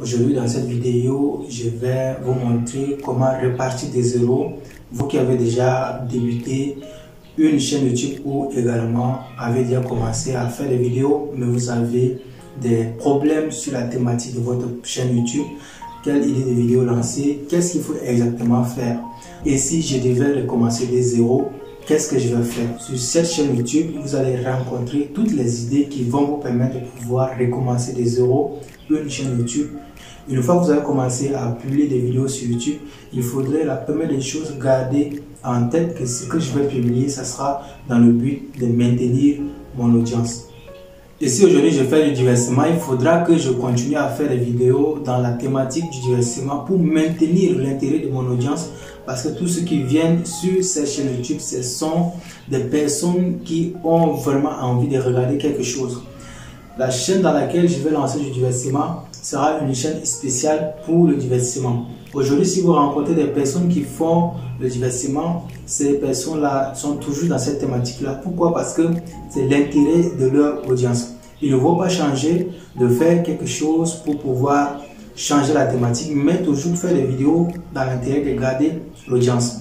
Aujourd'hui, dans cette vidéo, je vais vous montrer comment repartir des zéros. Vous qui avez déjà débuté une chaîne YouTube ou également avez déjà commencé à faire des vidéos, mais vous avez des problèmes sur la thématique de votre chaîne YouTube. Quelle idée de vidéo lancer? Qu'est-ce qu'il faut exactement faire? Et si je devais recommencer des zéros, qu'est-ce que je vais faire? Sur cette chaîne YouTube, vous allez rencontrer toutes les idées qui vont vous permettre de pouvoir recommencer des zéros une chaîne YouTube. Une fois que vous avez commencé à publier des vidéos sur YouTube, il faudrait la première des choses garder en tête que ce que je vais publier, ça sera dans le but de maintenir mon audience. Et si aujourd'hui je fais du divertissement, il faudra que je continue à faire des vidéos dans la thématique du divertissement pour maintenir l'intérêt de mon audience, parce que tous ceux qui viennent sur cette chaîne YouTube, ce sont des personnes qui ont vraiment envie de regarder quelque chose. La chaîne dans laquelle je vais lancer du divertissement sera une chaîne spéciale pour le divertissement. Aujourd'hui, si vous rencontrez des personnes qui font le divertissement, ces personnes-là sont toujours dans cette thématique-là. Pourquoi? Parce que c'est l'intérêt de leur audience. Ils ne vont pas changer de faire quelque chose pour pouvoir changer la thématique, mais toujours faire des vidéos dans l'intérêt de garder l'audience.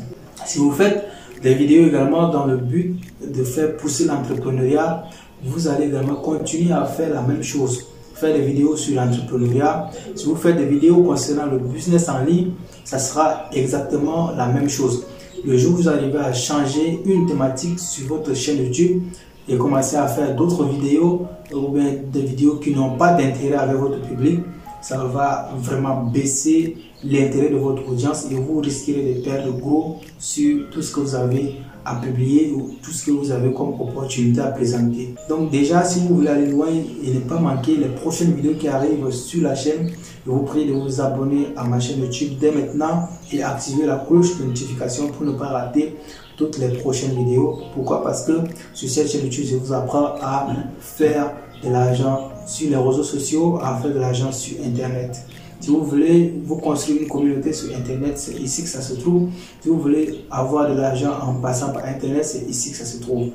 Si vous faites des vidéos également dans le but de faire pousser l'entrepreneuriat, vous allez également continuer à faire la même chose. Faire des vidéos sur l'entrepreneuriat. Si vous faites des vidéos concernant le business en ligne, ça sera exactement la même chose. Le jour où vous arrivez à changer une thématique sur votre chaîne YouTube et commencer à faire d'autres vidéos ou bien des vidéos qui n'ont pas d'intérêt avec votre public, ça va vraiment baisser l'intérêt de votre audience et vous risquerez de perdre gros sur tout ce que vous avez à publier ou tout ce que vous avez comme opportunité à présenter. Donc déjà, si vous voulez aller loin et ne pas manquer les prochaines vidéos qui arrivent sur la chaîne, je vous prie de vous abonner à ma chaîne YouTube dès maintenant et activer la cloche de notification pour ne pas rater toutes les prochaines vidéos. Pourquoi? Parce que sur cette chaîne YouTube, je vous apprends à faire de l'argent sur les réseaux sociaux, à faire de l'argent sur Internet. Si vous voulez vous construire une communauté sur Internet, c'est ici que ça se trouve. Si vous voulez avoir de l'argent en passant par Internet, c'est ici que ça se trouve.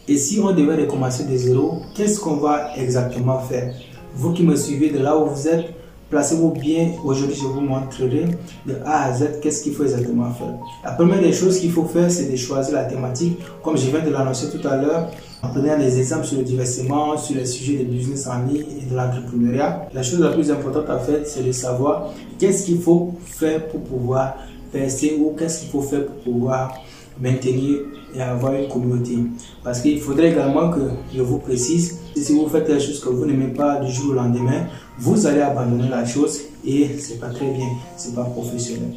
Et si on devait recommencer de zéro, qu'est-ce qu'on va exactement faire? Vous qui me suivez de là où vous êtes, placez-vous bien. Aujourd'hui, je vous montrerai de A à Z qu'est-ce qu'il faut exactement faire. La première des choses qu'il faut faire, c'est de choisir la thématique. Comme je viens de l'annoncer tout à l'heure, en prenant des exemples sur le divertissement, sur les sujets de business en ligne et de l'entrepreneuriat, la chose la plus importante à faire, c'est de savoir qu'est-ce qu'il faut faire pour pouvoir percer ou qu'est-ce qu'il faut faire pour pouvoir maintenir et avoir une communauté. Parce qu'il faudrait également que je vous précise, si vous faites quelque chose que vous n'aimez pas du jour au lendemain, vous allez abandonner la chose et c'est pas très bien, c'est pas professionnel.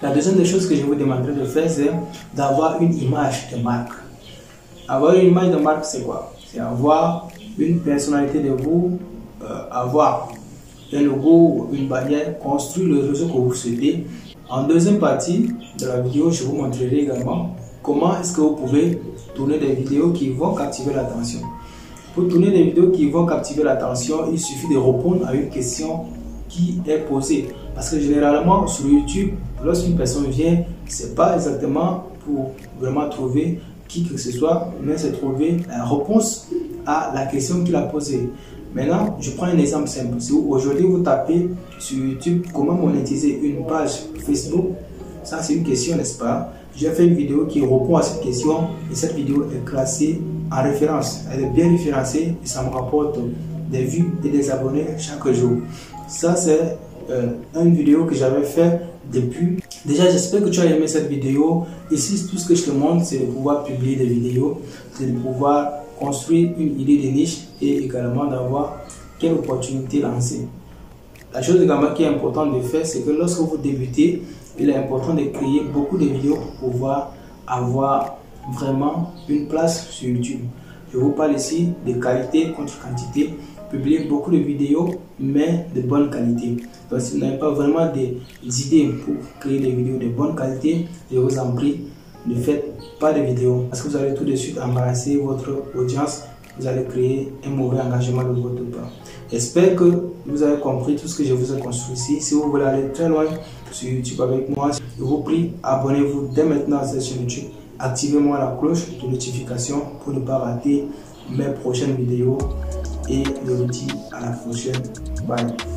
La deuxième des choses que je vous demanderai de faire, c'est d'avoir une image de marque. Avoir une image de marque, c'est quoi? C'est avoir une personnalité de vous, avoir un logo, une bannière, construire le réseau que vous souhaitez. En deuxième partie de la vidéo, je vous montrerai également comment est-ce que vous pouvez tourner des vidéos qui vont captiver l'attention. Pour tourner des vidéos qui vont captiver l'attention, il suffit de répondre à une question qui est posée. Parce que généralement, sur YouTube, lorsqu'une personne vient, ce n'est pas exactement pour vraiment trouver qui que ce soit, mais c'est trouver la réponse à la question qu'il a posée. Maintenant, je prends un exemple simple. Si aujourd'hui vous tapez sur YouTube comment monétiser une page Facebook, ça c'est une question, n'est-ce pas? J'ai fait une vidéo qui répond à cette question et cette vidéo est classée en référence. Elle est bien référencée et ça me rapporte des vues et des abonnés chaque jour. Ça c'est une vidéo que j'avais fait depuis. Déjà, j'espère que tu as aimé cette vidéo. Ici, tout ce que je te montre, c'est de pouvoir publier des vidéos, c'est de pouvoir construire une idée de niche et également d'avoir quelle opportunité lancer. La chose également qui est importante de faire, c'est que lorsque vous débutez, il est important de créer beaucoup de vidéos pour pouvoir avoir vraiment une place sur YouTube. Je vous parle ici de qualité contre quantité. Publier beaucoup de vidéos, mais de bonne qualité. Donc, si vous n'avez pas vraiment des idées pour créer des vidéos de bonne qualité, je vous en prie, ne faites pas de vidéos parce que vous allez tout de suite embarrasser votre audience. Vous allez créer un mauvais engagement de votre part. J'espère que vous avez compris tout ce que je vous ai construit ici. Si vous voulez aller très loin sur YouTube avec moi, je vous prie, abonnez-vous dès maintenant à cette chaîne YouTube. Activez-moi la cloche de notification pour ne pas rater mes prochaines vidéos. Et je vous dis à la prochaine. Bye.